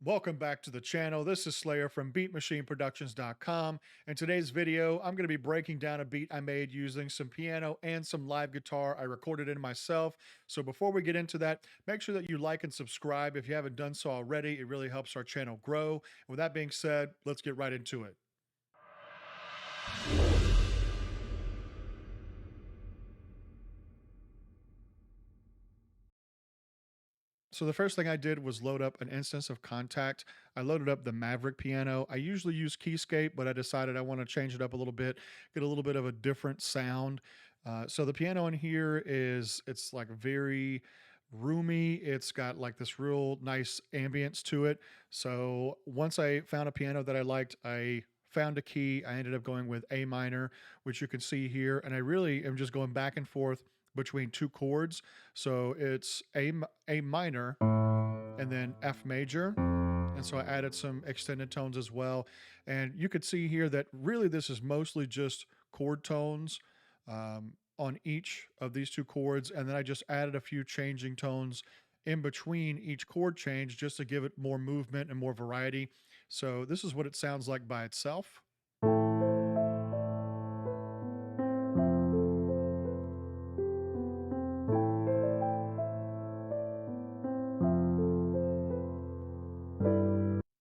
Welcome back to the channel. This is Slayer from BeatMachineProductions.com. In today's video, I'm going to be breaking down a beat I made using some piano and some live guitar. I recorded it myself. So before we get into that, make sure that you like and subscribe if you haven't done so already. It really helps our channel grow. And with that being said, let's get right into it. So the first thing I did was load up an instance of Contact. I loaded up the Maverick piano. I usually use Keyscape, but I decided I want to change it up a little bit, get a little bit of a different sound. So the piano in here it's like very roomy. It's got like this real nice ambience to it. So once I found a piano that I liked, I found a key. I ended up going with A minor, which you can see here. And I really am just going back and forth between two chords. So it's A minor and then F major. And so I added some extended tones as well. And you could see here that really this is mostly just chord tones on each of these two chords. And then I just added a few changing tones in between each chord change just to give it more movement and more variety. So this is what it sounds like by itself.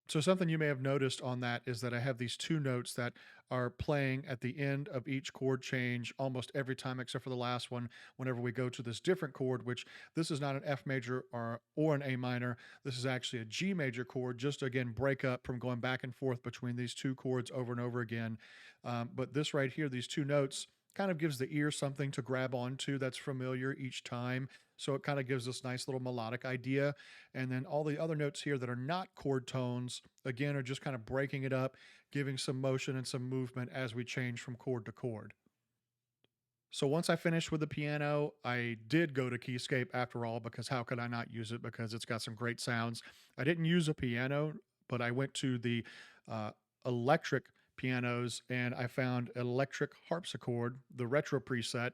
So something you may have noticed on that is that I have these two notes that are playing at the end of each chord change almost every time except for the last one whenever we go to this different chord, which this is not an F major or an A minor. This is actually a G major chord, just to again break up from going back and forth between these two chords over and over again. But this right here, these two notes, kind of gives the ear something to grab onto that's familiar each time. So it kind of gives this nice little melodic idea. And then all the other notes here that are not chord tones, again, are just kind of breaking it up, giving some motion and some movement as we change from chord to chord. So once I finished with the piano, I did go to Keyscape after all, because how could I not use it? Because it's got some great sounds. I didn't use a piano, but I went to the uh, electric pianos and I found electric harpsichord, the retro preset.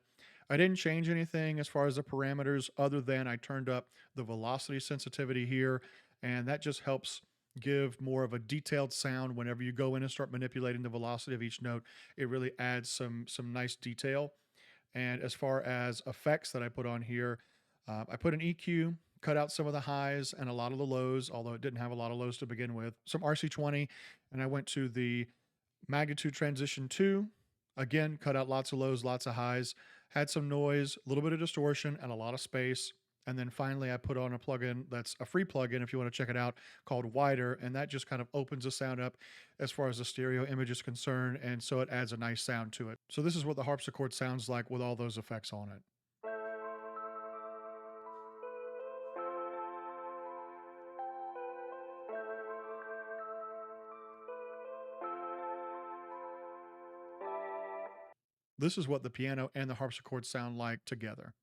I didn't change anything as far as the parameters other than I turned up the velocity sensitivity here, and that just helps give more of a detailed sound whenever you go in and start manipulating the velocity of each note. It really adds some nice detail. And as far as effects that I put on here, I put an EQ, cut out some of the highs and a lot of the lows, although it didn't have a lot of lows to begin with. Some RC20, and I went to the magnitude transition 2. Again, cut out lots of lows, lots of highs, had some noise, a little bit of distortion, and a lot of space. And then finally, I put on a plugin that's a free plugin if you want to check it out, called Wider. And that just kind of opens the sound up as far as the stereo image is concerned. And so it adds a nice sound to it. So this is what the harpsichord sounds like with all those effects on it. This is what the piano and the harpsichord sound like together.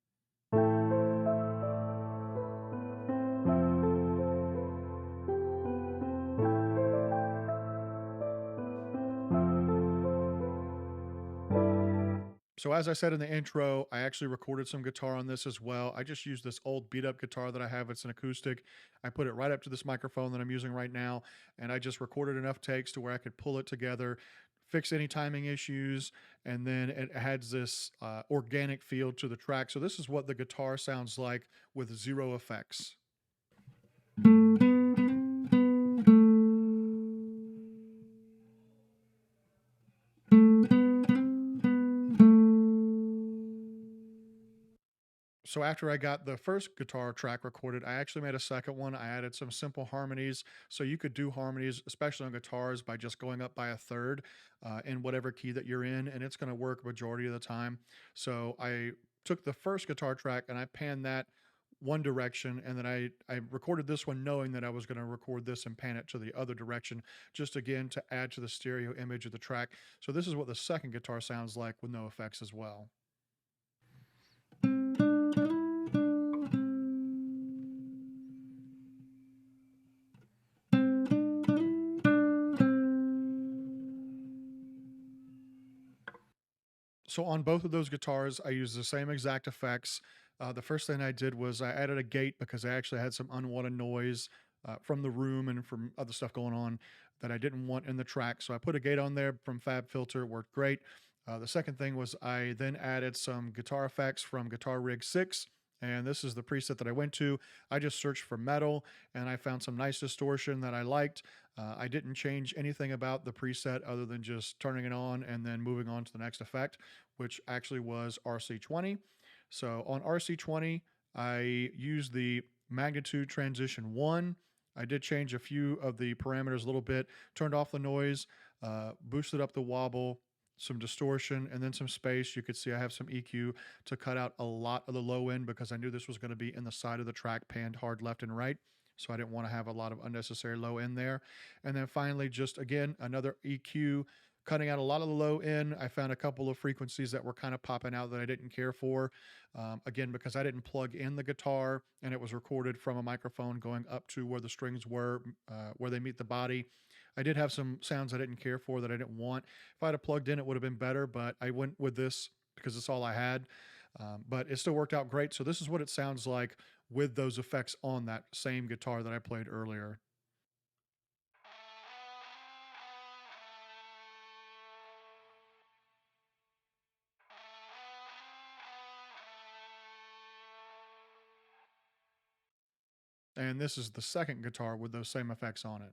So as I said in the intro, I actually recorded some guitar on this as well. I just used this old beat up guitar that I have. It's an acoustic. I put it right up to this microphone that I'm using right now, and I just recorded enough takes to where I could pull it together, fix any timing issues, and then it adds this organic feel to the track. So this is what the guitar sounds like with zero effects. So after I got the first guitar track recorded, I actually made a second one. I added some simple harmonies. So you could do harmonies, especially on guitars, by just going up by a third in whatever key that you're in, and it's going to work majority of the time. So I took the first guitar track and I panned that one direction, and then I recorded this one knowing that I was going to record this and pan it to the other direction, just again to add to the stereo image of the track. So this is what the second guitar sounds like with no effects as well. So on both of those guitars, I used the same exact effects. The first thing I did was I added a gate because I actually had some unwanted noise from the room and from other stuff going on that I didn't want in the track. So I put a gate on there from Fab Filter. It worked great. The second thing was I then added some guitar effects from Guitar Rig 6. And this is the preset that I went to. I just searched for metal and I found some nice distortion that I liked. I didn't change anything about the preset other than just turning it on and then moving on to the next effect, which actually was RC20. So on RC20, I used the magnitude transition 1. I did change a few of the parameters a little bit, turned off the noise, boosted up the wobble, some distortion, and then some space. You could see I have some EQ to cut out a lot of the low end because I knew this was going to be in the side of the track, panned hard left and right. So I didn't want to have a lot of unnecessary low end there. And then finally, just again, another EQ, cutting out a lot of the low end. I found a couple of frequencies that were kind of popping out that I didn't care for. Again, because I didn't plug in the guitar and it was recorded from a microphone going up to where the strings were, where they meet the body. I did have some sounds I didn't care for that I didn't want. If I'd have plugged in, it would have been better, but I went with this because it's all I had. But it still worked out great. So this is what it sounds like with those effects on that same guitar that I played earlier. And this is the second guitar with those same effects on it.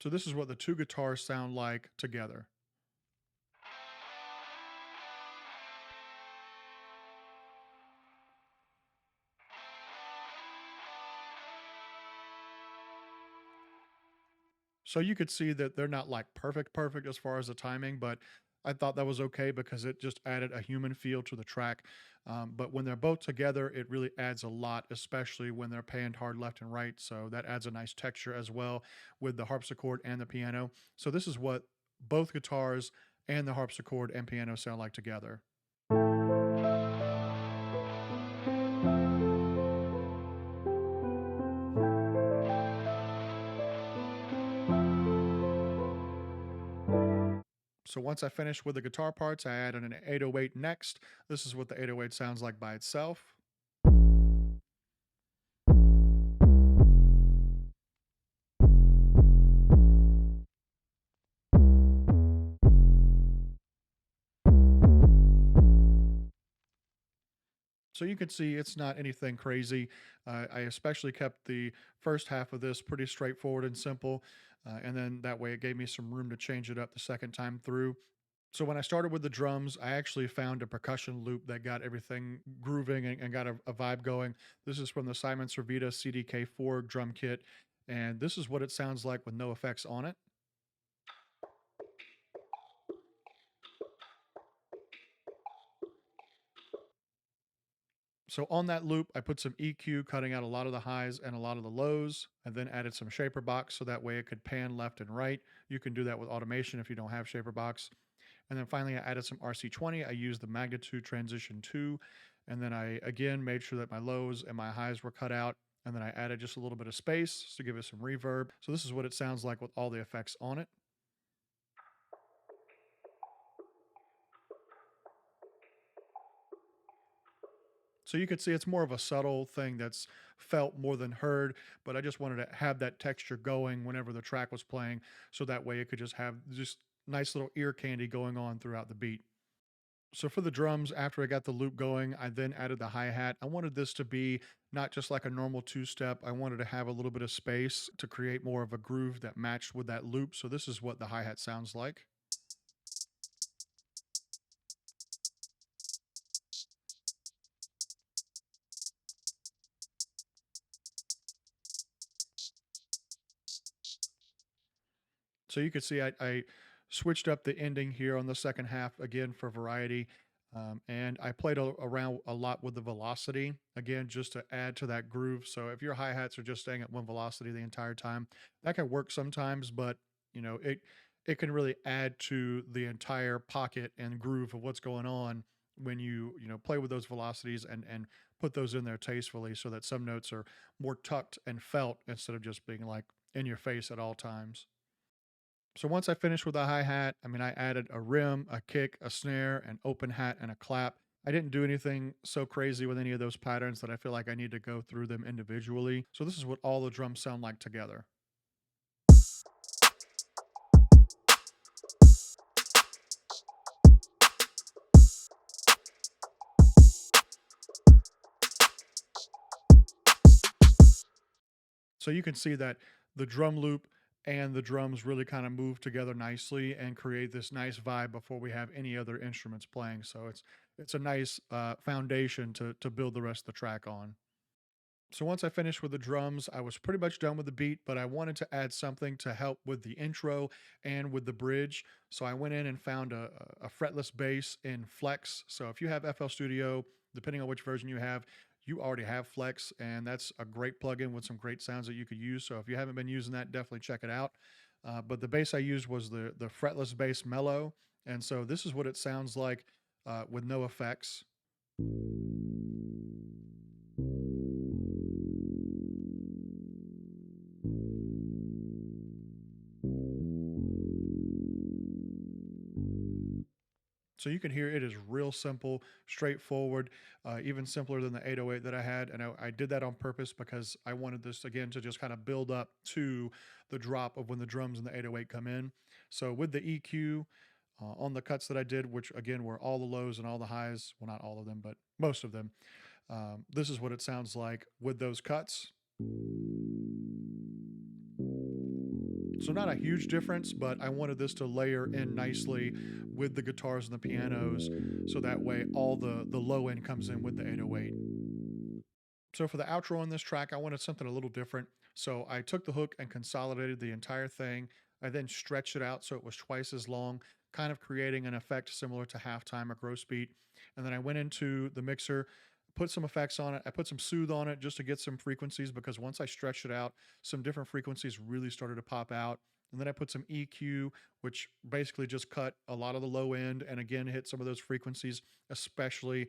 So this is what the two guitars sound like together. So you could see that they're not like perfect as far as the timing, but I thought that was okay because it just added a human feel to the track. But when they're both together, it really adds a lot, especially when they're panned hard left and right. So that adds a nice texture as well with the harpsichord and the piano. So this is what both guitars and the harpsichord and piano sound like together. So once I finished with the guitar parts, I added an 808 next. This is what the 808 sounds like by itself. So you can see it's not anything crazy. I especially kept the first half of this pretty straightforward and simple. And then that way it gave me some room to change it up the second time through. So when I started with the drums, I actually found a percussion loop that got everything grooving and got a vibe going. This is from the Simon Servita CDK4 drum kit. And this is what it sounds like with no effects on it. So on that loop, I put some EQ, cutting out a lot of the highs and a lot of the lows, and then added some shaper box so that way it could pan left and right. You can do that with automation if you don't have shaper box. And then finally, I added some RC20. I used the magnitude transition 2, and then I again made sure that my lows and my highs were cut out. And then I added just a little bit of space to give it some reverb. So this is what it sounds like with all the effects on it. So you could see it's more of a subtle thing that's felt more than heard, but I just wanted to have that texture going whenever the track was playing, so that way it could just have just nice little ear candy going on throughout the beat. So for the drums, after I got the loop going, I then added the hi-hat. I wanted this to be not just like a normal two-step. I wanted to have a little bit of space to create more of a groove that matched with that loop. So this is what the hi-hat sounds like. So you could see I switched up the ending here on the second half again for variety. And I played around a lot with the velocity again, just to add to that groove. So if your hi-hats are just staying at one velocity the entire time, that can work sometimes, but it can really add to the entire pocket and groove of what's going on when you play with those velocities and put those in there tastefully so that some notes are more tucked and felt instead of just being like in your face at all times. So once I finished with the hi-hat, I mean, I added a rim, a kick, a snare, an open hat, and a clap. I didn't do anything so crazy with any of those patterns that I feel like I need to go through them individually. So this is what all the drums sound like together. So you can see that the drum loop and the drums really kind of move together nicely and create this nice vibe before we have any other instruments playing. So it's a nice foundation to build the rest of the track on. So once I finished with the drums, I was pretty much done with the beat, but I wanted to add something to help with the intro and with the bridge. So I went in and found a fretless bass in Flex. So if you have FL Studio, depending on which version you have, you already have Flex, and that's a great plugin with some great sounds that you could use. So if you haven't been using that, definitely check it out. But the bass I used was the fretless bass mellow, and so this is what it sounds like with no effects. So you can hear it is real simple, straightforward, even simpler than the 808 that I had. And I did that on purpose because I wanted this again to just kind of build up to the drop of when the drums and the 808 come in. So with the EQ on the cuts that I did, which again were all the lows and all the highs, well, not all of them, but most of them, this is what it sounds like with those cuts. So not a huge difference, but I wanted this to layer in nicely with the guitars and the pianos, so that way all the low end comes in with the 808. So for the outro on this track, I wanted something a little different. So I took the hook and consolidated the entire thing. I then stretched it out so it was twice as long, kind of creating an effect similar to halftime or gross beat. And then I went into the mixer, put some effects on it. I put some soothe on it just to get some frequencies because once I stretched it out, some different frequencies really started to pop out. And then I put some EQ, which basically just cut a lot of the low end and again hit some of those frequencies, especially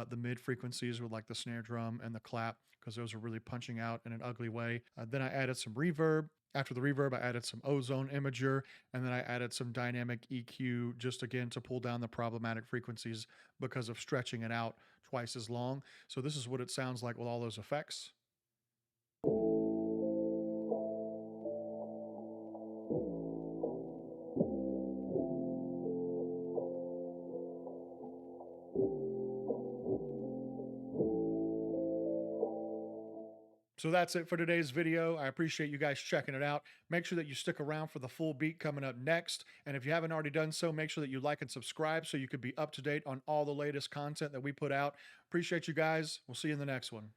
the mid frequencies with like the snare drum and the clap, because those are really punching out in an ugly way. Then I added some reverb. After the reverb, I added some ozone imager, and then I added some dynamic EQ just again to pull down the problematic frequencies because of stretching it out twice as long. So this is what it sounds like with all those effects. So that's it for today's video. I appreciate you guys checking it out. Make sure that you stick around for the full beat coming up next. And if you haven't already done so, make sure that you like and subscribe so you can be up to date on all the latest content that we put out. Appreciate you guys. We'll see you in the next one.